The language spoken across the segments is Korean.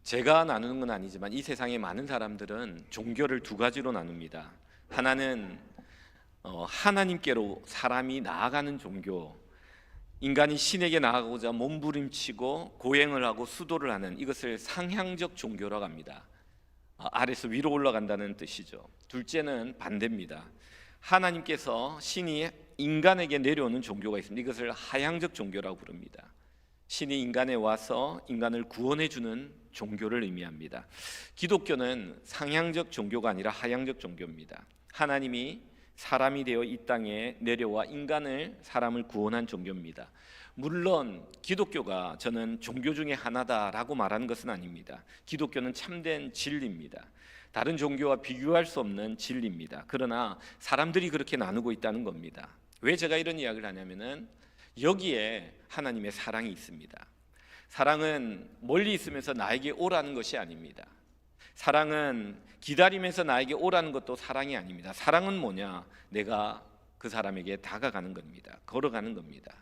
제가 나누는 건 아니지만 이 세상의 많은 사람들은 종교를 두 가지로 나눕니다. 하나는 하나님께로 사람이 나아가는 종교, 인간이 신에게 나아가고자 몸부림치고 고행을 하고 수도를 하는 이것을 상향적 종교라고 합니다. 아래서 위로 올라간다는 뜻이죠. 둘째는 반대입니다. 하나님께서 신이 인간에게 내려오는 종교가 있습니다. 이것을 하향적 종교라고 부릅니다. 신이 인간에 와서 인간을 구원해 주는 종교를 의미합니다. 기독교는 상향적 종교가 아니라 하향적 종교입니다. 하나님이 사람이 되어 이 땅에 내려와 사람을 구원한 종교입니다. 물론 기독교가 저는 종교 중에 하나다라고 말하는 것은 아닙니다. 기독교는 참된 진리입니다. 다른 종교와 비교할 수 없는 진리입니다. 그러나 사람들이 그렇게 나누고 있다는 겁니다. 왜 제가 이런 이야기를 하냐면은 여기에 하나님의 사랑이 있습니다. 사랑은 멀리 있으면서 나에게 오라는 것이 아닙니다. 사랑은 기다리면서 나에게 오라는 것도 사랑이 아닙니다. 사랑은 뭐냐? 내가 그 사람에게 다가가는 겁니다. 걸어가는 겁니다.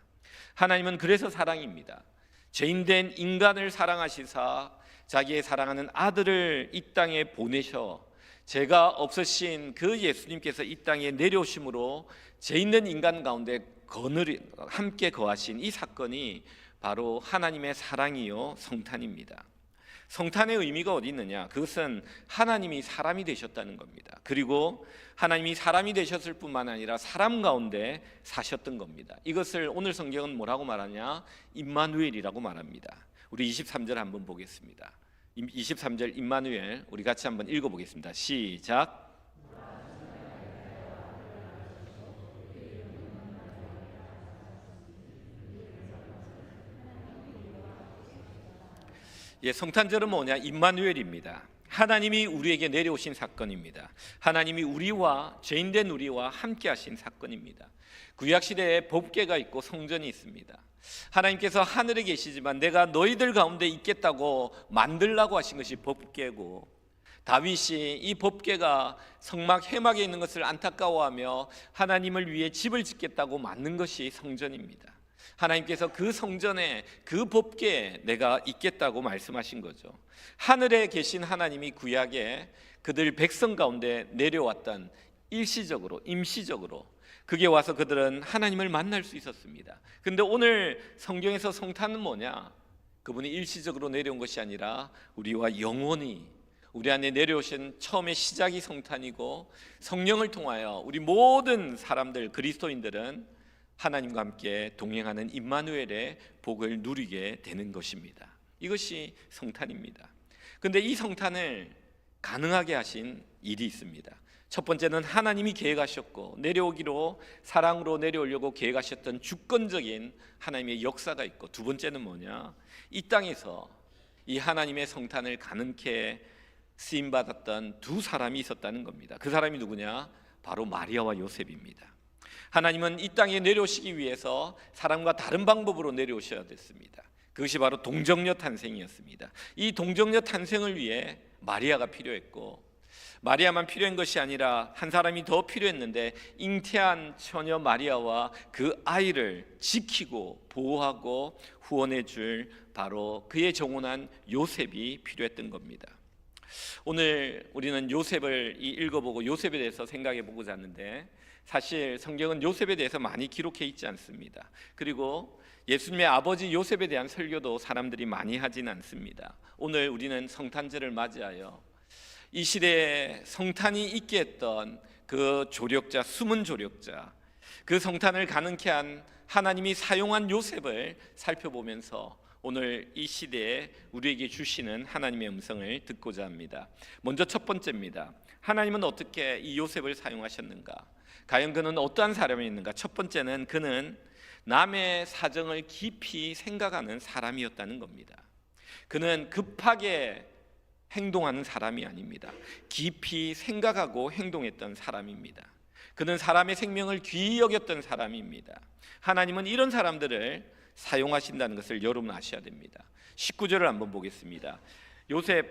하나님은 그래서 사랑입니다. 죄인된 인간을 사랑하시사 자기의 사랑하는 아들을 이 땅에 보내셔 죄가 없으신 그 예수님께서 이 땅에 내려오심으로 죄 있는 인간 가운데 함께 거하신 이 사건이 바로 하나님의 사랑이요 성탄입니다. 성탄의 의미가 어디 있느냐? 그것은 하나님이 사람이 되셨다는 겁니다. 그리고 하나님이 사람이 되셨을 뿐만 아니라 사람 가운데 사셨던 겁니다. 이것을 오늘 성경은 뭐라고 말하냐? 임마누엘이라고 말합니다. 우리 23절 한번 보겠습니다. 23절 임마누엘 우리 같이 한번 읽어보겠습니다. 시작. 성탄절은 뭐냐? 임마누엘입니다. 하나님이 우리에게 내려오신 사건입니다. 하나님이 죄인된 우리와 함께 하신 사건입니다. 구약시대에 법궤가 있고 성전이 있습니다. 하나님께서 하늘에 계시지만 내가 너희들 가운데 있겠다고 만들라고 하신 것이 법궤고, 다윗이 이 법궤가 성막 해막에 있는 것을 안타까워하며 하나님을 위해 집을 짓겠다고 만든 것이 성전입니다. 하나님께서 그 성전에 그 법궤에 내가 있겠다고 말씀하신 거죠. 하늘에 계신 하나님이 구약에 그들 백성 가운데 내려왔던 일시적으로 임시적으로 그게 와서 그들은 하나님을 만날 수 있었습니다. 근데 오늘 성경에서 성탄은 뭐냐? 그분이 일시적으로 내려온 것이 아니라 우리와 영원히 우리 안에 내려오신 처음의 시작이 성탄이고, 성령을 통하여 우리 모든 사람들 그리스도인들은 하나님과 함께 동행하는 임마누엘의 복을 누리게 되는 것입니다. 이것이 성탄입니다. 그런데 이 성탄을 가능하게 하신 일이 있습니다. 첫 번째는 하나님이 계획하셨고 내려오기로 사랑으로 내려오려고 계획하셨던 주권적인 하나님의 역사가 있고, 두 번째는 뭐냐? 이 땅에서 이 하나님의 성탄을 가능케 쓰임받았던 두 사람이 있었다는 겁니다. 그 사람이 누구냐? 바로 마리아와 요셉입니다. 하나님은 이 땅에 내려오시기 위해서 사람과 다른 방법으로 내려오셔야 됐습니다. 그것이 바로 동정녀 탄생이었습니다. 이 동정녀 탄생을 위해 마리아가 필요했고, 마리아만 필요한 것이 아니라 한 사람이 더 필요했는데, 잉태한 처녀 마리아와 그 아이를 지키고 보호하고 후원해 줄 바로 그의 정혼한 요셉이 필요했던 겁니다. 오늘 우리는 요셉을 읽어보고 요셉에 대해서 생각해 보고자 하는데, 사실 성경은 요셉에 대해서 많이 기록해 있지 않습니다. 그리고 예수님의 아버지 요셉에 대한 설교도 사람들이 많이 하진 않습니다. 오늘 우리는 성탄절을 맞이하여 이 시대에 성탄이 있게 했던 그 조력자, 숨은 조력자, 그 성탄을 가능케 한 하나님이 사용한 요셉을 살펴보면서 오늘 이 시대에 우리에게 주시는 하나님의 음성을 듣고자 합니다. 먼저 첫 번째입니다. 하나님은 어떻게 이 요셉을 사용하셨는가? 과연 그는 어떠한 사람이었는가? 첫 번째는 그는 남의 사정을 깊이 생각하는 사람이었다는 겁니다. 그는 급하게 행동하는 사람이 아닙니다. 깊이 생각하고 행동했던 사람입니다. 그는 사람의 생명을 귀히 여겼던 사람입니다. 하나님은 이런 사람들을 사용하신다는 것을 여러분 아셔야 됩니다. 19절을 한번 보겠습니다.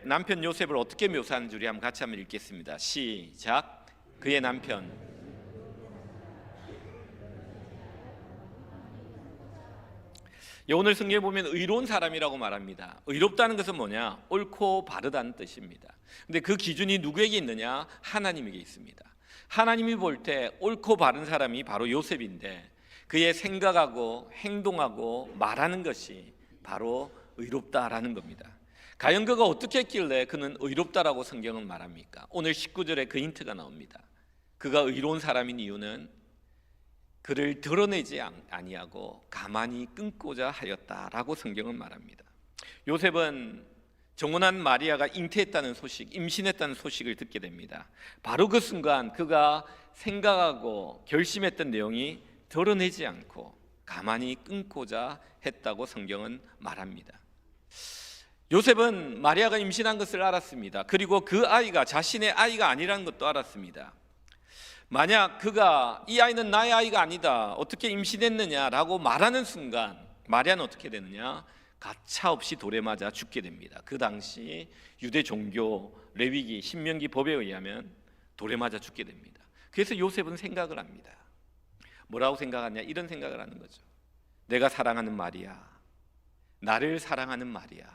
남편 요셉을 어떻게 묘사하는지 우리 같이 한번 읽겠습니다. 시작. 그의 남편 오늘 성경에 보면 의로운 사람이라고 말합니다. 의롭다는 것은 뭐냐? 옳고 바르다는 뜻입니다. 근데 그 기준이 누구에게 있느냐? 하나님에게 있습니다. 하나님이 볼 때 옳고 바른 사람이 바로 요셉인데, 그의 생각하고 행동하고 말하는 것이 바로 의롭다라는 겁니다. 과연 그가 어떻게 했길래 그는 의롭다라고 성경은 말합니까? 오늘 19절에 그 힌트가 나옵니다. 그가 의로운 사람인 이유는 그를 드러내지 아니하고 가만히 끊고자 하였다라고 성경은 말합니다. 요셉은 정혼한 마리아가 잉태했다는 소식, 임신했다는 소식을 듣게 됩니다. 바로 그 순간 그가 생각하고 결심했던 내용이 드러내지 않고 가만히 끊고자 했다고 성경은 말합니다. 요셉은 마리아가 임신한 것을 알았습니다. 그리고 그 아이가 자신의 아이가 아니라는 것도 알았습니다. 만약 그가 이 아이는 나의 아이가 아니다, 어떻게 임신했느냐라고 말하는 순간 마리아는 어떻게 되느냐? 가차없이 돌에 맞아 죽게 됩니다. 그 당시 유대 종교 레위기 신명기 법에 의하면 돌에 맞아 죽게 됩니다. 그래서 요셉은 생각을 합니다. 뭐라고 생각하냐? 이런 생각을 하는 거죠. 내가 사랑하는 마리아, 나를 사랑하는 마리아,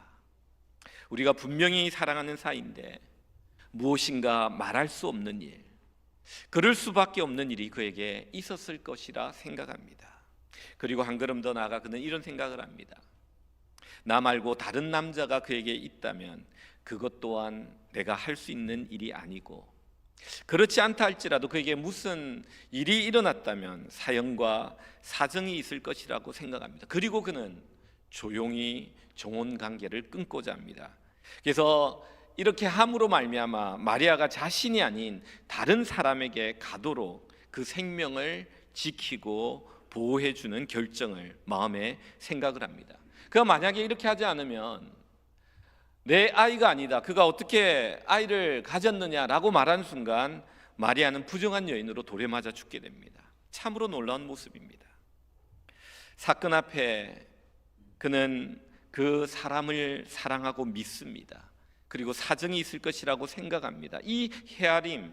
우리가 분명히 사랑하는 사이인데 무엇인가 말할 수 없는 일, 그럴 수밖에 없는 일이 그에게 있었을 것이라 생각합니다. 그리고 한 걸음 더 나아가 그는 이런 생각을 합니다. 나 말고 다른 남자가 그에게 있다면 그것 또한 내가 할 수 있는 일이 아니고, 그렇지 않다 할지라도 그에게 무슨 일이 일어났다면 사형과 사정이 있을 것이라고 생각합니다. 그리고 그는 조용히 정혼 관계를 끊고자 합니다. 그래서 이렇게 함으로 말미암아 마리아가 자신이 아닌 다른 사람에게 가도록 그 생명을 지키고 보호해주는 결정을 마음에 생각을 합니다. 그가 만약에 이렇게 하지 않으면 내 아이가 아니다, 그가 어떻게 아이를 가졌느냐라고 말하는 순간 마리아는 부정한 여인으로 돌에 맞아 죽게 됩니다. 참으로 놀라운 모습입니다. 사건 앞에 그는 그 사람을 사랑하고 믿습니다. 그리고 사정이 있을 것이라고 생각합니다. 이 헤아림,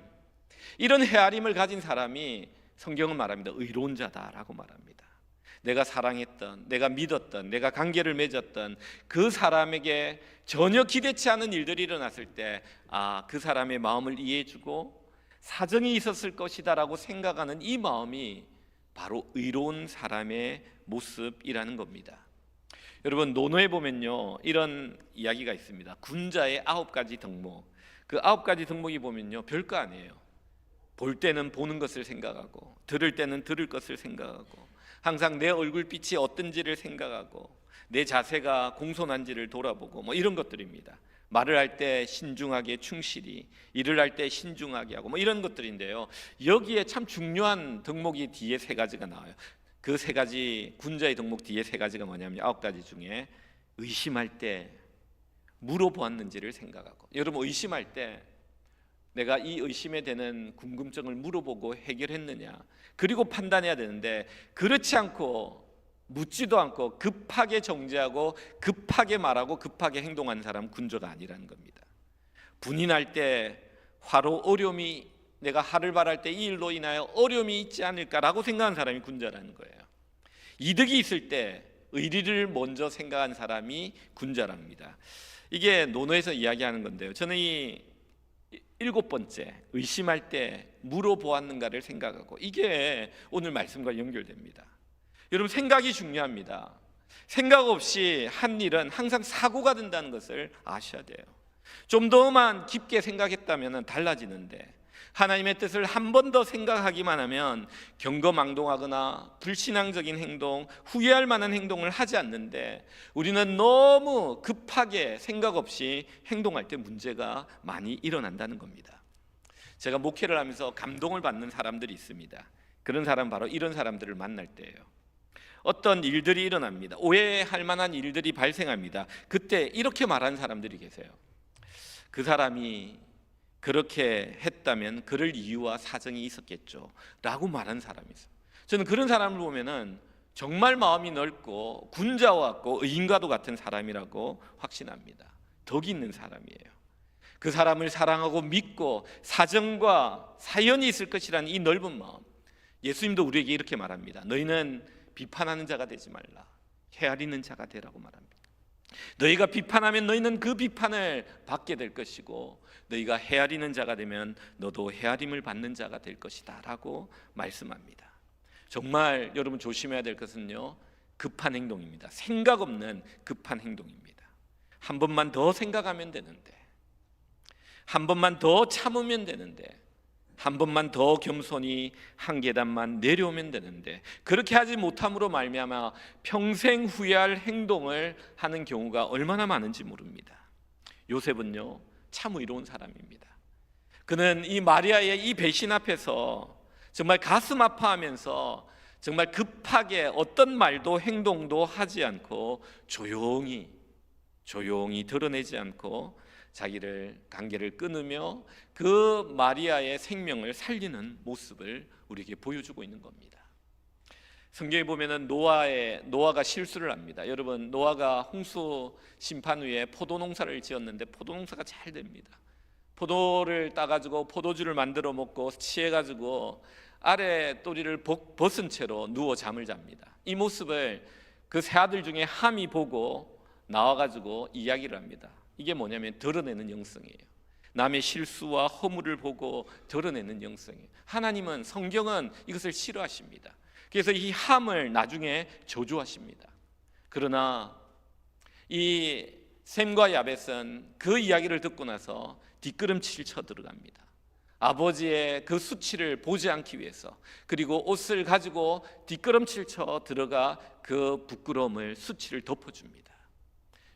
이런 헤아림을 가진 사람이 성경은 말합니다. 의로운 자다라고 말합니다. 내가 사랑했던, 내가 믿었던, 내가 관계를 맺었던 그 사람에게 전혀 기대치 않은 일들이 일어났을 때, 그 사람의 마음을 이해해주고 사정이 있었을 것이다라고 생각하는 이 마음이 바로 의로운 사람의 모습이라는 겁니다. 여러분, 논어에 보면요 이런 이야기가 있습니다. 군자의 9가지 덕목. 그 9가지 덕목이 보면요 별거 아니에요. 볼 때는 보는 것을 생각하고, 들을 때는 들을 것을 생각하고, 항상 내 얼굴빛이 어떤지를 생각하고, 내 자세가 공손한지를 돌아보고, 뭐 이런 것들입니다. 말을 할 때 신중하게 충실히, 일을 할 때 신중하게 하고, 뭐 이런 것들인데요, 여기에 참 중요한 덕목이 뒤에 3가지가 나와요. 그 3가지, 군자의 덕목 뒤에 3가지가 뭐냐면 9가지 중에 의심할 때 물어보았는지를 생각하고, 여러분 의심할 때 내가 이 의심에 대는 궁금증을 물어보고 해결했느냐, 그리고 판단해야 되는데 그렇지 않고 묻지도 않고 급하게 정죄하고 급하게 말하고 급하게 행동하는 사람은 군자가 아니라는 겁니다. 분이 날 때 화로 어려움이, 내가 하를 발할 때 이 일로 인하여 어려움이 있지 않을까라고 생각하는 사람이 군자라는 거예요. 이득이 있을 때 의리를 먼저 생각한 사람이 군자랍니다. 이게 논어에서 이야기하는 건데요, 저는 이 7번째, 의심할 때 물어보았는가를 생각하고, 이게 오늘 말씀과 연결됩니다. 여러분, 생각이 중요합니다. 생각 없이 한 일은 항상 사고가 된다는 것을 아셔야 돼요. 좀 더만 깊게 생각했다면 달라지는데, 하나님의 뜻을 한 번 더 생각하기만 하면 경거망동하거나 불신앙적인 행동, 후회할 만한 행동을 하지 않는데, 우리는 너무 급하게 생각 없이 행동할 때 문제가 많이 일어난다는 겁니다. 제가 목회를 하면서 감동을 받는 사람들이 있습니다. 그런 사람, 바로 이런 사람들을 만날 때예요. 어떤 일들이 일어납니다. 오해할 만한 일들이 발생합니다. 그때 이렇게 말하는 사람들이 계세요. 그 사람이 그렇게 했다면 그럴 이유와 사정이 있었겠죠 라고 말하는 사람이 있어요. 저는 그런 사람을 보면은 정말 마음이 넓고 군자와 같고 의인과도 같은 사람이라고 확신합니다. 덕이 있는 사람이에요. 그 사람을 사랑하고 믿고 사정과 사연이 있을 것이라는 이 넓은 마음, 예수님도 우리에게 이렇게 말합니다. 너희는 비판하는 자가 되지 말라, 헤아리는 자가 되라고 말합니다. 너희가 비판하면 너희는 그 비판을 받게 될 것이고 너희가 헤아리는 자가 되면 너도 헤아림을 받는 자가 될 것이다 라고 말씀합니다. 정말 여러분 조심해야 될 것은요, 급한 행동입니다. 생각 없는 급한 행동입니다. 한 번만 더 생각하면 되는데, 한 번만 더 참으면 되는데, 한 번만 더 겸손히 한 계단만 내려오면 되는데, 그렇게 하지 못함으로 말미암아 평생 후회할 행동을 하는 경우가 얼마나 많은지 모릅니다. 요셉은요 참 의로운 사람입니다. 그는 이 마리아의 이 배신 앞에서 정말 가슴 아파하면서 정말 급하게 어떤 말도 행동도 하지 않고 조용히 드러내지 않고 자기를 관계를 끊으며 그 마리아의 생명을 살리는 모습을 우리에게 보여주고 있는 겁니다. 성경에 보면은 노아가 실수를 합니다. 여러분, 노아가 홍수 심판 후에 포도 농사를 지었는데 포도 농사가 잘 됩니다. 포도를 따가지고 포도주를 만들어 먹고 취해가지고 아래 또리를 벗은 채로 누워 잠을 잡니다. 이 모습을 그 세 아들 중에 함이 보고 나와가지고 이야기를 합니다. 이게 뭐냐면 드러내는 영성이에요. 남의 실수와 허물을 보고 드러내는 영성이에요. 하나님은, 성경은 이것을 싫어하십니다. 그래서 이 함을 나중에 저주하십니다. 그러나 이 셈과 야벳은 그 이야기를 듣고 나서 뒷걸음질 쳐 들어갑니다. 아버지의 그 수치를 보지 않기 위해서, 그리고 옷을 가지고 뒷걸음질 쳐 들어가 그 부끄러움을, 수치를 덮어줍니다.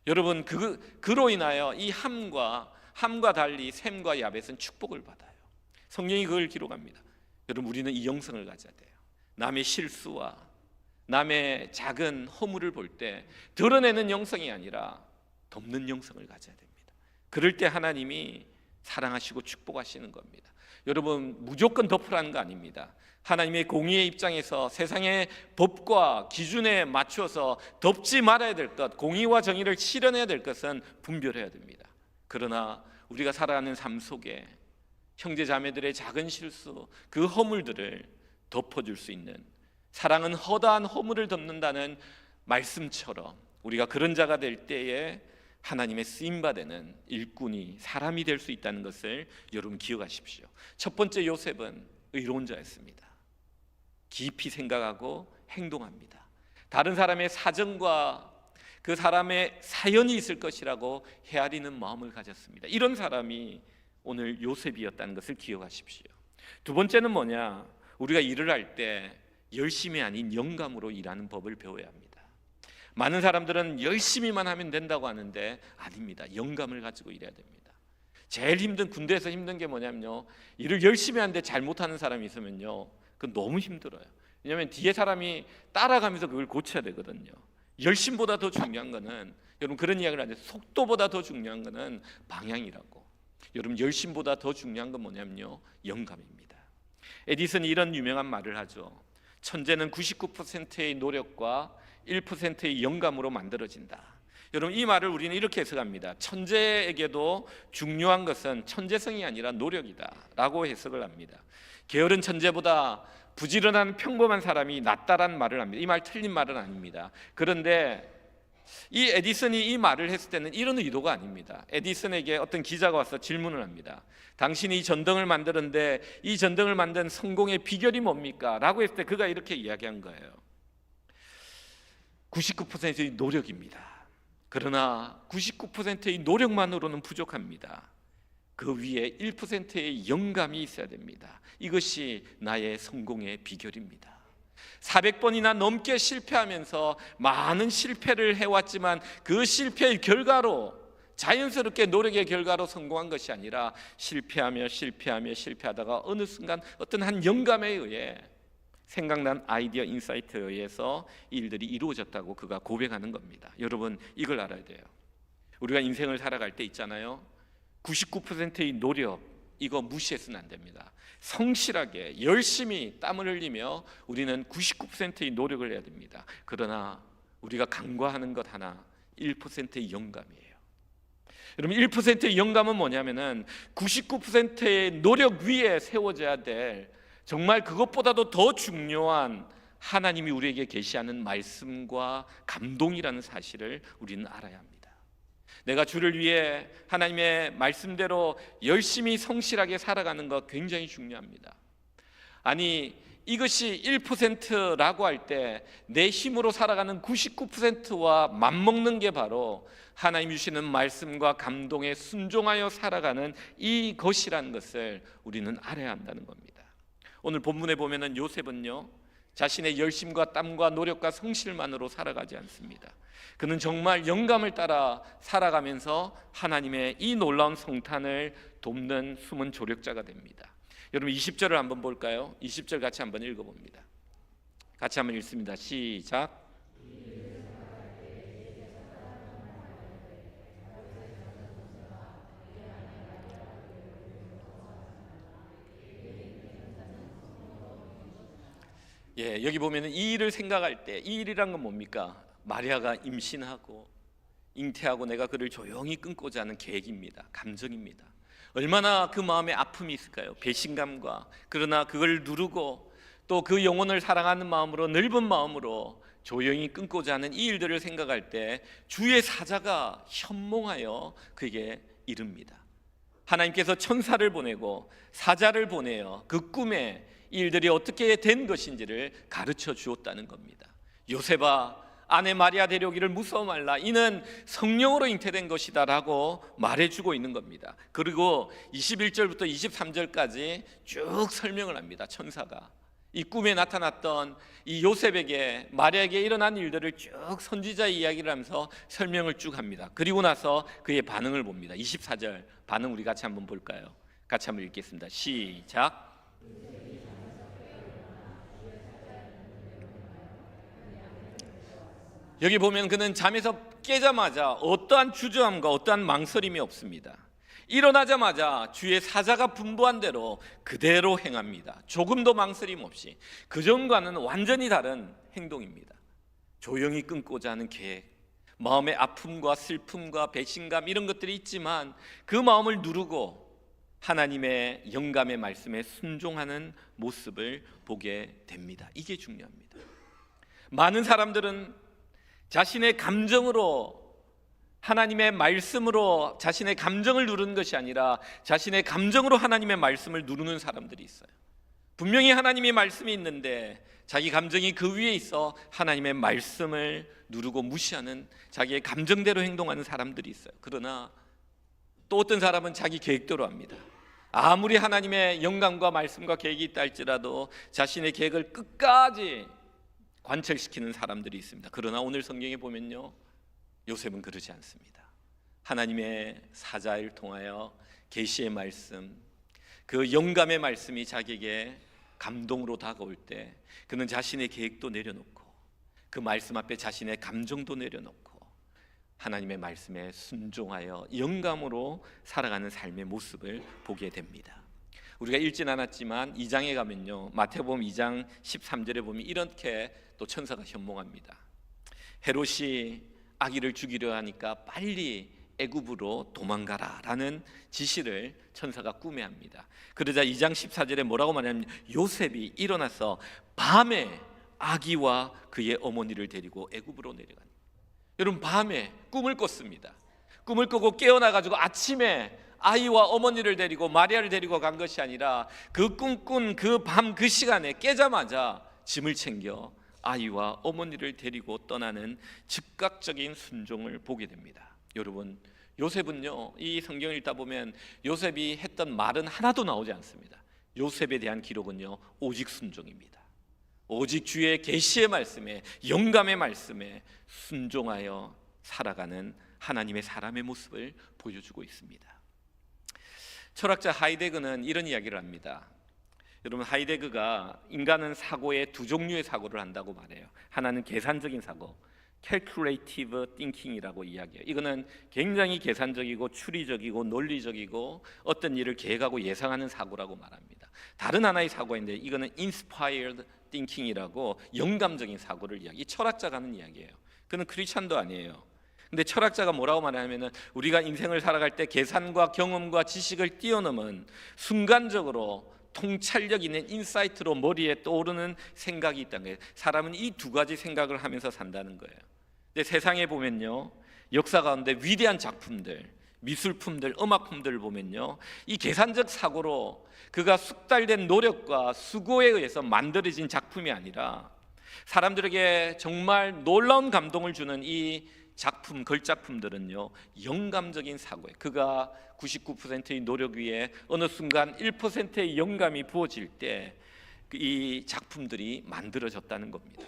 여러분, 그로 인하여 이 함과 달리 셈과 야벳은 축복을 받아요. 성경이 그걸 기록합니다. 여러분, 우리는 이 영성을 가져야 돼요. 남의 실수와 남의 작은 허물을 볼 때 드러내는 영성이 아니라 덮는 영성을 가져야 됩니다. 그럴 때 하나님이 사랑하시고 축복하시는 겁니다. 여러분, 무조건 덮으라는 거 아닙니다. 하나님의 공의의 입장에서 세상의 법과 기준에 맞춰서 덮지 말아야 될 것, 공의와 정의를 실현해야 될 것은 분별해야 됩니다. 그러나 우리가 살아가는 삶 속에 형제 자매들의 작은 실수, 그 허물들을 덮어줄 수 있는, 사랑은 허다한 허물을 덮는다는 말씀처럼 우리가 그런 자가 될 때에 하나님의 쓰임받는 일꾼이, 사람이 될 수 있다는 것을 여러분 기억하십시오. 첫 번째, 요셉은 의로운 자였습니다. 깊이 생각하고 행동합니다. 다른 사람의 사정과 그 사람의 사연이 있을 것이라고 헤아리는 마음을 가졌습니다. 이런 사람이 오늘 요셉이었다는 것을 기억하십시오. 두 번째는 뭐냐? 우리가 일을 할 때 열심이 아닌 영감으로 일하는 법을 배워야 합니다. 많은 사람들은 열심히만 하면 된다고 하는데 아닙니다. 영감을 가지고 일해야 됩니다. 제일 힘든, 군대에서 힘든 게 뭐냐면요, 일을 열심히 하는데 잘못하는 사람이 있으면요, 그건 너무 힘들어요. 왜냐하면 뒤에 사람이 따라가면서 그걸 고쳐야 되거든요. 열심보다 더 중요한 거는, 여러분 그런 이야기를 하는데, 속도보다 더 중요한 거는 방향이라고. 여러분, 열심보다 더 중요한 건 뭐냐면요, 영감입니다. 에디슨이 이런 유명한 말을 하죠. 천재는 99%의 노력과 1%의 영감으로 만들어진다. 여러분, 이 말을 우리는 이렇게 해석합니다. 천재에게도 중요한 것은 천재성이 아니라 노력이다 라고 해석을 합니다. 게으른 천재보다 부지런한 평범한 사람이 낫다라는 말을 합니다. 이 말 틀린 말은 아닙니다. 그런데 이 에디슨이 이 말을 했을 때는 이런 의도가 아닙니다. 에디슨에게 어떤 기자가 와서 질문을 합니다. 당신이 이 전등을 만드는데 이 전등을 만든 성공의 비결이 뭡니까? 라고 했을 때 그가 이렇게 이야기한 거예요. 99%의 노력입니다. 그러나 99%의 노력만으로는 부족합니다. 그 위에 1%의 영감이 있어야 됩니다. 이것이 나의 성공의 비결입니다. 400번이나 넘게 실패하면서 많은 실패를 해왔지만 그 실패의 결과로, 자연스럽게 노력의 결과로 성공한 것이 아니라 실패하다가 어느 순간 어떤 한 영감에 의해, 생각난 아이디어, 인사이트에 의해서 일들이 이루어졌다고 그가 고백하는 겁니다. 여러분, 이걸 알아야 돼요. 우리가 인생을 살아갈 때 있잖아요, 99%의 노력, 이거 무시해서는 안 됩니다. 성실하게 열심히 땀을 흘리며 우리는 99%의 노력을 해야 됩니다. 그러나 우리가 간과하는 것 하나, 1%의 영감이에요. 여러분, 1%의 영감은 뭐냐면은 99%의 노력 위에 세워져야 될, 정말 그것보다도 더 중요한 하나님이 우리에게 계시하는 말씀과 감동이라는 사실을 우리는 알아야 합니다. 내가 주를 위해 하나님의 말씀대로 열심히 성실하게 살아가는 것 굉장히 중요합니다. 아니, 이것이 1%라고 할 때 내 힘으로 살아가는 99%와 맞먹는 게 바로 하나님 주시는 말씀과 감동에 순종하여 살아가는 이것이라는 것을 우리는 알아야 한다는 겁니다. 오늘 본문에 보면은 요셉은요, 자신의 열심과 땀과 노력과 성실만으로 살아가지 않습니다. 그는 정말 영감을 따라 살아가면서 하나님의 이 놀라운 성탄을 돕는 숨은 조력자가 됩니다. 여러분 20절을 한번 볼까요? 20절 같이 한번 읽어봅니다. 같이 한번 읽습니다. 시작. 예, 여기 보면은 이 일을 생각할 때, 이 일이란 건 뭡니까? 마리아가 임신하고 잉태하고 내가 그를 조용히 끊고자 하는 계획입니다. 감정입니다. 얼마나 그 마음에 아픔이 있을까요? 배신감과, 그러나 그걸 누르고 또 그 영혼을 사랑하는 마음으로, 넓은 마음으로 조용히 끊고자 하는 이 일들을 생각할 때 주의 사자가 현몽하여 그에게 이릅니다. 하나님께서 천사를 보내고 사자를 보내어 그 꿈에 이 일들이 어떻게 된 것인지를 가르쳐 주었다는 겁니다. 요셉아, 아내 마리아 데려오기를 무서워 말라. 이는 성령으로 잉태된 것이다 라고 말해주고 있는 겁니다. 그리고 21절부터 23절까지 쭉 설명을 합니다. 천사가 이 꿈에 나타났던 이 요셉에게, 마리아에게 일어난 일들을 쭉 선지자의 이야기를 하면서 설명을 쭉 합니다. 그리고 나서 그의 반응을 봅니다. 24절 반응 우리 같이 한번 볼까요? 같이 한번 읽겠습니다. 시작. 여기 보면 그는 잠에서 깨자마자 어떠한 주저함과 어떠한 망설임이 없습니다. 일어나자마자 주의 사자가 분부한 대로 그대로 행합니다. 조금도 망설임 없이. 그전과는 완전히 다른 행동입니다. 조용히 끊고자 하는 계획, 마음의 아픔과 슬픔과 배신감 이런 것들이 있지만 그 마음을 누르고 하나님의 영감의 말씀에 순종하는 모습을 보게 됩니다. 이게 중요합니다. 많은 사람들은 자신의 감정으로, 하나님의 말씀으로 자신의 감정을 누르는 것이 아니라 자신의 감정으로 하나님의 말씀을 누르는 사람들이 있어요. 분명히 하나님의 말씀이 있는데 자기 감정이 그 위에 있어 하나님의 말씀을 누르고 무시하는, 자기의 감정대로 행동하는 사람들이 있어요. 그러나 또 어떤 사람은 자기 계획대로 합니다. 아무리 하나님의 영감과 말씀과 계획이 있다 할지라도 자신의 계획을 끝까지 관철시키는 사람들이 있습니다. 그러나 오늘 성경에 보면요, 요셉은 그러지 않습니다. 하나님의 사자를 통하여 계시의 말씀, 그 영감의 말씀이 자기에게 감동으로 다가올 때 그는 자신의 계획도 내려놓고 그 말씀 앞에 자신의 감정도 내려놓고 하나님의 말씀에 순종하여 영감으로 살아가는 삶의 모습을 보게 됩니다. 우리가 읽진 않았지만 2장에 가면요, 마태복음 2장 13절에 보면 이렇게 또 천사가 현몽합니다. 헤롯이 아기를 죽이려 하니까 빨리 애굽으로 도망가라 라는 지시를 천사가 꿈에 합니다. 그러자 2장 14절에 뭐라고 말하냐면 요셉이 일어나서 밤에 아기와 그의 어머니를 데리고 애굽으로 내려갑니다. 여러분, 밤에 꿈을 꿨습니다. 꿈을 꾸고 깨어나가지고 아침에 아이와 어머니를 데리고 마리아를 데리고 간 것이 아니라 그 꿈꾼 그 밤 그 시간에 깨자마자 짐을 챙겨 아이와 어머니를 데리고 떠나는 즉각적인 순종을 보게 됩니다. 여러분, 요셉은요, 이 성경을 읽다 보면 요셉이 했던 말은 하나도 나오지 않습니다. 요셉에 대한 기록은요, 오직 순종입니다. 오직 주의 계시의 말씀에, 영감의 말씀에 순종하여 살아가는 하나님의 사람의 모습을 보여주고 있습니다. 철학자 하이데거는 이런 이야기를 합니다. 여러분, 하이데거가 인간은 사고에 두 종류의 사고를 한다고 말해요. 하나는 계산적인 사고, calculative thinking이라고 이야기해요. 이거는 굉장히 계산적이고 추리적이고 논리적이고 어떤 일을 계획하고 예상하는 사고라고 말합니다. 다른 하나의 사고인데 이거는 inspired thinking이라고 영감적인 사고를 이야기. 이 철학자가 하는 이야기예요. 그는 크리스찬도 아니에요. 근데 철학자가 뭐라고 말하냐면은 우리가 인생을 살아갈 때 계산과 경험과 지식을 뛰어넘은 순간적으로 통찰력 있는 인사이트로 머리에 떠오르는 생각이 있다는 거예요. 사람은 이 두 가지 생각을 하면서 산다는 거예요. 근데 세상에 보면요, 역사 가운데 위대한 작품들, 미술품들, 음악품들을 보면요, 이 계산적 사고로 그가 숙달된 노력과 수고에 의해서 만들어진 작품이 아니라 사람들에게 정말 놀라운 감동을 주는 이 작품, 걸작품들은요, 영감적인 사고에 그가 99%의 노력 위에 어느 순간 1%의 영감이 부어질 때 이 작품들이 만들어졌다는 겁니다.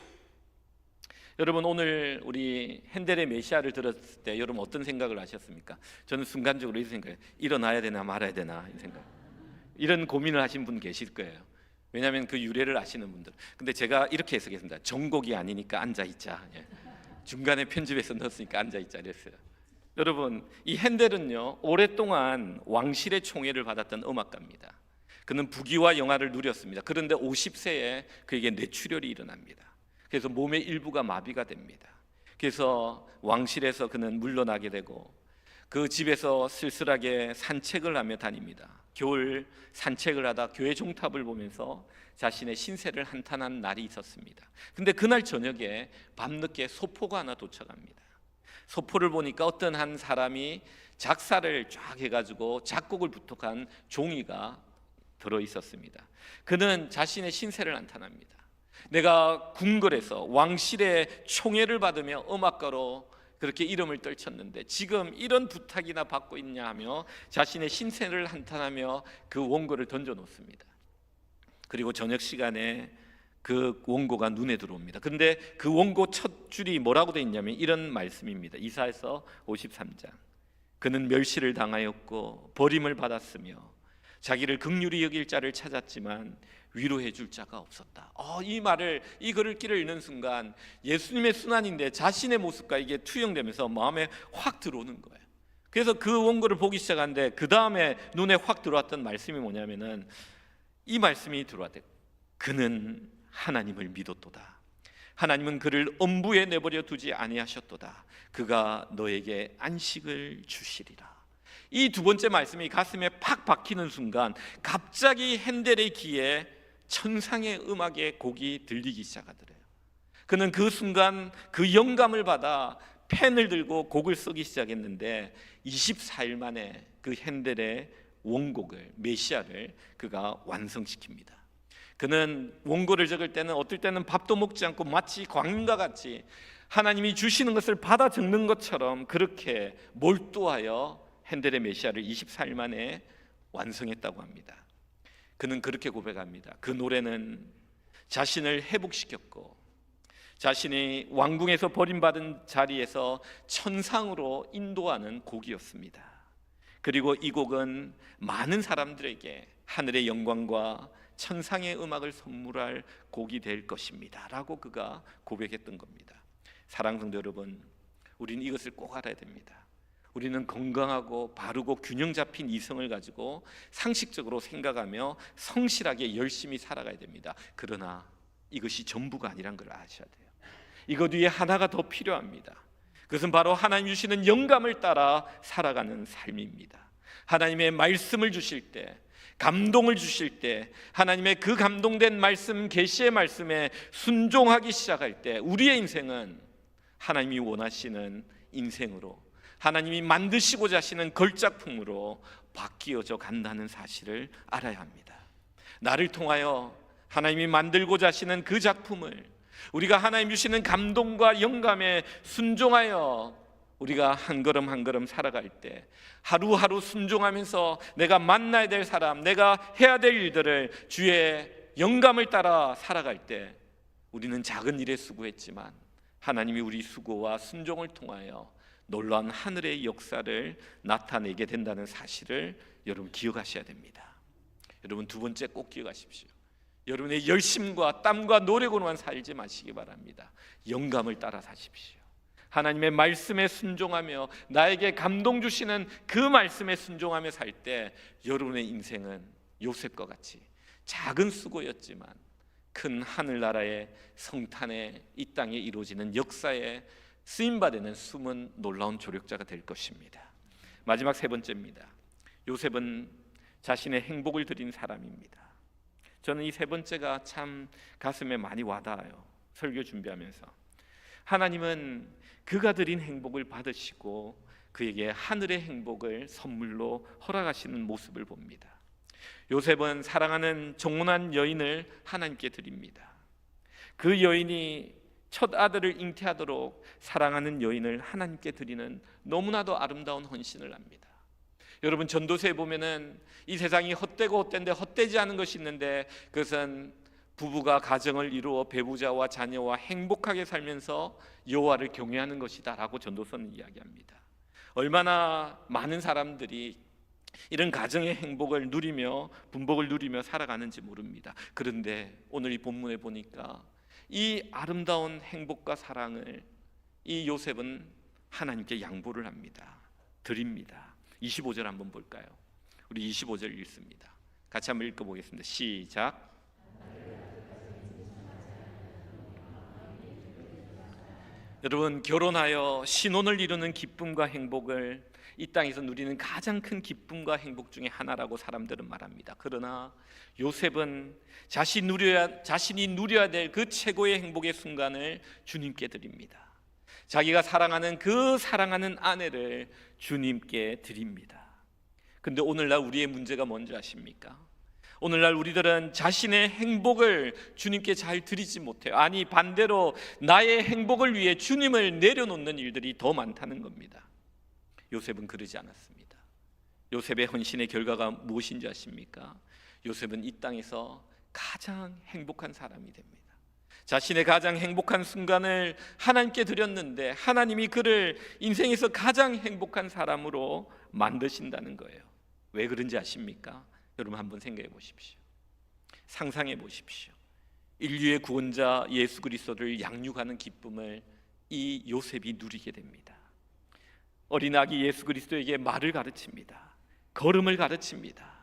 여러분, 오늘 우리 핸델의 메시아를 들었을 때 여러분 어떤 생각을 하셨습니까? 저는 순간적으로 이 생각을, 일어나야 되나 말아야 되나 이 생각, 이런 고민을 하신 분 계실 거예요. 왜냐하면 그 유래를 아시는 분들. 근데 제가 이렇게 해석했습니다. 전곡이 아니니까 앉아있자. 중간에 편집해서 넣었으니까 앉아있자 이랬어요. 여러분, 이 핸델은요, 오랫동안 왕실의 총애를 받았던 음악가입니다. 그는 부귀와 영화를 누렸습니다. 그런데 50세에 그에게 뇌출혈이 일어납니다. 그래서 몸의 일부가 마비가 됩니다. 그래서 왕실에서 그는 물러나게 되고 그 집에서 쓸쓸하게 산책을 하며 다닙니다. 겨울 산책을 하다 교회 종탑을 보면서 자신의 신세를 한탄한 날이 있었습니다. 근데 그날 저녁에 밤늦게 소포가 하나 도착합니다. 소포를 보니까 어떤 한 사람이 작사를 쫙 해가지고 작곡을 부탁한 종이가 들어있었습니다. 그는 자신의 신세를 한탄합니다. 내가 궁궐에서 왕실의 총애를 받으며 음악가로 그렇게 이름을 떨쳤는데 지금 이런 부탁이나 받고 있냐 하며 자신의 신세를 한탄하며 그 원고를 던져놓습니다. 그리고 저녁 시간에 그 원고가 눈에 들어옵니다. 그런데 그 원고 첫 줄이 뭐라고 되어 있냐면 이런 말씀입니다. 이사야서 53장. 그는 멸시를 당하였고 버림을 받았으며 자기를 긍휼히 여길 자를 찾았지만 위로해 줄 자가 없었다. 이 말을, 이 글을 읽는 순간 예수님의 순환인데 자신의 모습과 이게 투영되면서 마음에 확 들어오는 거예요. 그래서 그 원고를 보기 시작하는데 그 다음에 눈에 확 들어왔던 말씀이 뭐냐면은 이 말씀이 들어왔대요. 그는 하나님을 믿었도다. 하나님은 그를 엄부에 내버려 두지 아니하셨도다. 그가 너에게 안식을 주시리라. 이 두 번째 말씀이 가슴에 팍 박히는 순간 갑자기 핸델의 귀에 천상의 음악의 곡이 들리기 시작하더래요. 그는 그 순간 그 영감을 받아 펜을 들고 곡을 쓰기 시작했는데 24일 만에 그 핸델의 원곡을, 메시아를 그가 완성시킵니다. 그는 원고를 적을 때는 어떨 때는 밥도 먹지 않고 마치 광인과 같이 하나님이 주시는 것을 받아 적는 것처럼 그렇게 몰두하여 핸델의 메시아를 24일 만에 완성했다고 합니다. 그는 그렇게 고백합니다. 그 노래는 자신을 회복시켰고 자신이 왕궁에서 버림받은 자리에서 천상으로 인도하는 곡이었습니다. 그리고 이 곡은 많은 사람들에게 하늘의 영광과 천상의 음악을 선물할 곡이 될 것입니다 라고 그가 고백했던 겁니다. 사랑하는 성도 여러분, 우리는 이것을 꼭 알아야 됩니다. 우리는 건강하고 바르고 균형 잡힌 이성을 가지고 상식적으로 생각하며 성실하게 열심히 살아가야 됩니다. 그러나 이것이 전부가 아니란 걸 아셔야 돼요. 이것 위에 하나가 더 필요합니다. 그것은 바로 하나님 주시는 영감을 따라 살아가는 삶입니다. 하나님의 말씀을 주실 때, 감동을 주실 때, 하나님의 그 감동된 말씀, 계시의 말씀에 순종하기 시작할 때 우리의 인생은 하나님이 원하시는 인생으로, 하나님이 만드시고자 하시는 걸작품으로 바뀌어져 간다는 사실을 알아야 합니다. 나를 통하여 하나님이 만들고자 하시는 그 작품을 우리가 하나님 주시는 감동과 영감에 순종하여 우리가 한 걸음 한 걸음 살아갈 때, 하루하루 순종하면서 내가 만나야 될 사람, 내가 해야 될 일들을 주의 영감을 따라 살아갈 때 우리는 작은 일에 수고했지만 하나님이 우리 수고와 순종을 통하여 놀라운 하늘의 역사를 나타내게 된다는 사실을 여러분 기억하셔야 됩니다. 여러분, 두 번째 꼭 기억하십시오. 여러분의 열심과 땀과 노력으로만 살지 마시기 바랍니다. 영감을 따라 사십시오. 하나님의 말씀에 순종하며 나에게 감동 주시는 그 말씀에 순종하며 살 때 여러분의 인생은 요셉과 같이 작은 수고였지만 큰 하늘나라의 성탄에 이 땅에 이루어지는 역사에 쓰임받는 숨은 놀라운 조력자가 될 것입니다. 마지막 세 번째입니다. 요셉은 자신의 행복을 드린 사람입니다. 저는 이 세 번째가 참 가슴에 많이 와닿아요. 설교 준비하면서 하나님은 그가 드린 행복을 받으시고 그에게 하늘의 행복을 선물로 허락하시는 모습을 봅니다. 요셉은 사랑하는 종혼한 여인을 하나님께 드립니다. 그 여인이 첫 아들을 잉태하도록 사랑하는 여인을 하나님께 드리는 너무나도 아름다운 헌신을 합니다. 여러분, 전도서에 보면은 이 세상이 헛되고 헛된데 헛되지 않은 것이 있는데 그것은 부부가 가정을 이루어 배우자와 자녀와 행복하게 살면서 여호와를 경외하는 것이다라고 전도서는 이야기합니다. 얼마나 많은 사람들이 이런 가정의 행복을 누리며 분복을 누리며 살아가는지 모릅니다. 그런데 오늘 이 본문에 보니까 이 아름다운 행복과 사랑을 이 요셉은 하나님께 양보를 합니다. 드립니다. 25절 한번 볼까요? 우리 25절 읽습니다. 같이 한번 읽어보겠습니다. 시작. 여러분, 결혼하여 신혼을 이루는 기쁨과 행복을 이 땅에서 누리는 가장 큰 기쁨과 행복 중에 하나라고 사람들은 말합니다. 그러나 요셉은 자신이 누려야 될 그 최고의 행복의 순간을 주님께 드립니다. 자기가 사랑하는 그 사랑하는 아내를 주님께 드립니다. 근데 오늘날 우리의 문제가 뭔지 아십니까? 오늘날 우리들은 자신의 행복을 주님께 잘 드리지 못해요. 아니, 반대로 나의 행복을 위해 주님을 내려놓는 일들이 더 많다는 겁니다. 요셉은 그러지 않았습니다. 요셉의 헌신의 결과가 무엇인지 아십니까? 요셉은 이 땅에서 가장 행복한 사람이 됩니다. 자신의 가장 행복한 순간을 하나님께 드렸는데 하나님이 그를 인생에서 가장 행복한 사람으로 만드신다는 거예요. 왜 그런지 아십니까? 여러분, 한번 생각해 보십시오. 상상해 보십시오. 인류의 구원자 예수 그리스도를 양육하는 기쁨을 이 요셉이 누리게 됩니다. 어린 아기 예수 그리스도에게 말을 가르칩니다. 걸음을 가르칩니다.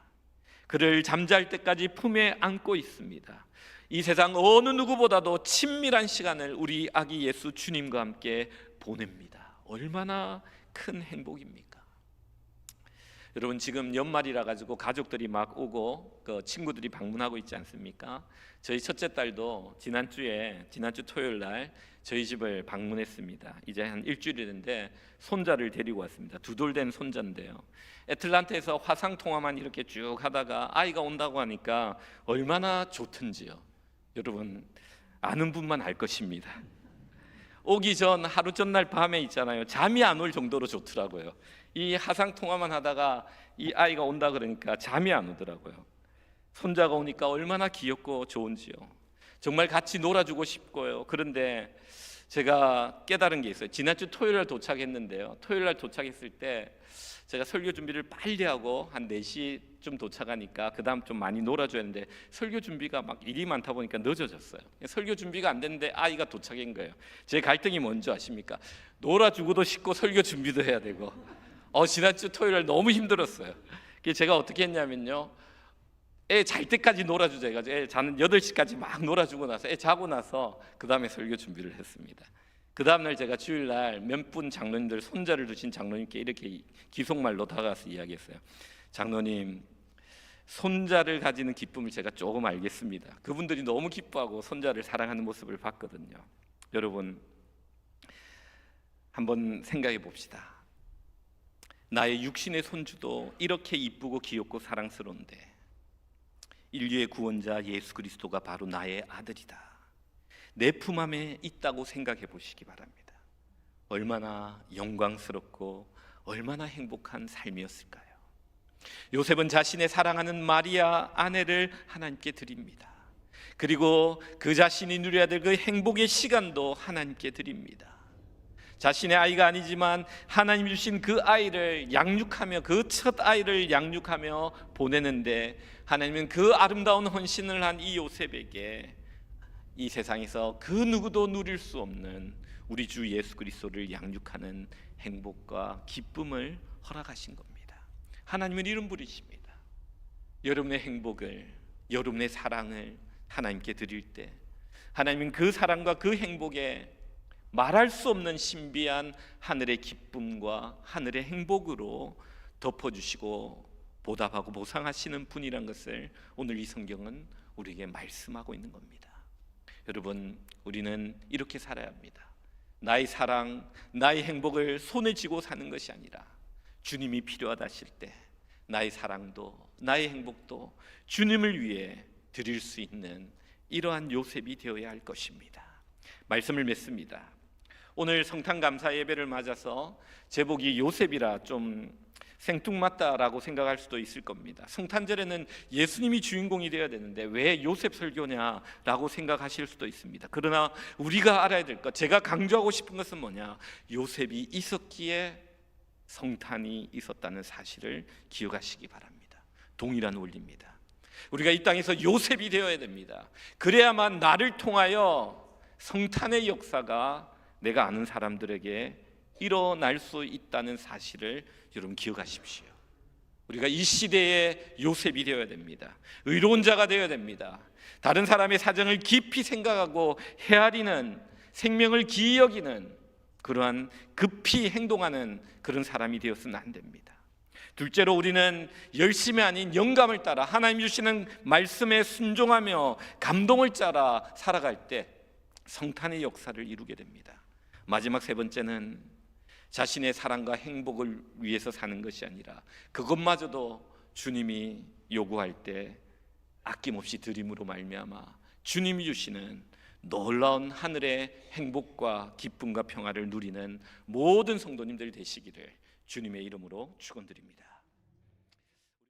그를 잠잘 때까지 품에 안고 있습니다. 이 세상 어느 누구보다도 친밀한 시간을 우리 아기 예수 주님과 함께 보냅니다. 얼마나 큰 행복입니까? 여러분, 지금 연말이라 가지고 가족들이 막 오고 그 친구들이 방문하고 있지 않습니까? 저희 첫째 딸도 지난주 토요일 날 저희 집을 방문했습니다. 이제 한 일주일이 됐는데 손자를 데리고 왔습니다. 2돌 된 손자인데요. 애틀란타에서 화상 통화만 이렇게 쭉 하다가 아이가 온다고 하니까 얼마나 좋던지요. 여러분, 아는 분만 알 것입니다. 오기 전 하루 전날 밤에 있잖아요. 잠이 안 올 정도로 좋더라고요. 이 화상 통화만 하다가 이 아이가 온다 그러니까 잠이 안 오더라고요. 손자가 오니까 얼마나 귀엽고 좋은지요. 정말 같이 놀아주고 싶고요. 그런데 제가 깨달은 게 있어요. 지난주 토요일 날 도착했는데요. 토요일 날 도착했을 때 제가 설교 준비를 빨리 하고 한 4시쯤 도착하니까 그 다음 좀 많이 놀아줘야 했는데 설교 준비가 막 일이 많다 보니까 늦어졌어요. 설교 준비가 안 됐는데 아이가 도착한 거예요. 제 갈등이 뭔지 아십니까? 놀아주고도 싶고 설교 준비도 해야 되고 지난주 토요일 날 너무 힘들었어요. 그래서 제가 어떻게 했냐면요, 애 잘 때까지 놀아주자 해가지고 애 자는 8시까지 막 놀아주고 나서 애 자고 나서 그 다음에 설교 준비를 했습니다. 그 다음날 제가 주일날 몇 분 장로님들, 손자를 두신 장로님께 이렇게 기속말로 다가가서 이야기했어요. 장로님, 손자를 가지는 기쁨을 제가 조금 알겠습니다. 그분들이 너무 기뻐하고 손자를 사랑하는 모습을 봤거든요. 여러분, 한번 생각해 봅시다. 나의 육신의 손주도 이렇게 이쁘고 귀엽고 사랑스러운데 인류의 구원자 예수 그리스도가 바로 나의 아들이다. 내 품 안에 있다고 생각해 보시기 바랍니다. 얼마나 영광스럽고 얼마나 행복한 삶이었을까요? 요셉은 자신의 사랑하는 마리아 아내를 하나님께 드립니다. 그리고 그 자신이 누려야 될 그 행복의 시간도 하나님께 드립니다. 자신의 아이가 아니지만 하나님 주신 그 아이를 양육하며 그 첫 아이를 양육하며 보내는데 하나님은 그 아름다운 헌신을 한 이 요셉에게 이 세상에서 그 누구도 누릴 수 없는 우리 주 예수 그리스도를 양육하는 행복과 기쁨을 허락하신 겁니다. 하나님은 이런 분이십니다. 여러분의 행복을, 여러분의 사랑을 하나님께 드릴 때 하나님은 그 사랑과 그 행복에 말할 수 없는 신비한 하늘의 기쁨과 하늘의 행복으로 덮어주시고 보답하고 보상하시는 분이란 것을 오늘 이 성경은 우리에게 말씀하고 있는 겁니다. 여러분, 우리는 이렇게 살아야 합니다. 나의 사랑, 나의 행복을 손에 쥐고 사는 것이 아니라 주님이 필요하다 하실 때 나의 사랑도 나의 행복도 주님을 위해 드릴 수 있는 이러한 요셉이 되어야 할 것입니다. 말씀을 맺습니다. 오늘 성탄 감사 예배를 맞아서 제목이 요셉이라 좀 생뚱맞다라고 생각할 수도 있을 겁니다. 성탄절에는 예수님이 주인공이 되어야 되는데 왜 요셉 설교냐라고 생각하실 수도 있습니다. 그러나 우리가 알아야 될 것, 제가 강조하고 싶은 것은 뭐냐? 요셉이 있었기에 성탄이 있었다는 사실을 기억하시기 바랍니다. 동일한 원리입니다. 우리가 이 땅에서 요셉이 되어야 됩니다. 그래야만 나를 통하여 성탄의 역사가 내가 아는 사람들에게 일어날 수 있다는 사실을 여러분 기억하십시오. 우리가 이 시대의 요셉이 되어야 됩니다. 의로운 자가 되어야 됩니다. 다른 사람의 사정을 깊이 생각하고 헤아리는, 생명을 기이 여기는 그러한 급히 행동하는 그런 사람이 되어서는 안 됩니다. 둘째로 우리는 열심이 아닌 영감을 따라 하나님 주시는 말씀에 순종하며 감동을 따라 살아갈 때 성탄의 역사를 이루게 됩니다. 마지막 세 번째는 자신의 사랑과 행복을 위해서 사는 것이 아니라 그것마저도 주님이 요구할 때 아낌없이 드림으로 말미암아 주님이 주시는 놀라운 하늘의 행복과 기쁨과 평화를 누리는 모든 성도님들 되시기를 주님의 이름으로 축원드립니다.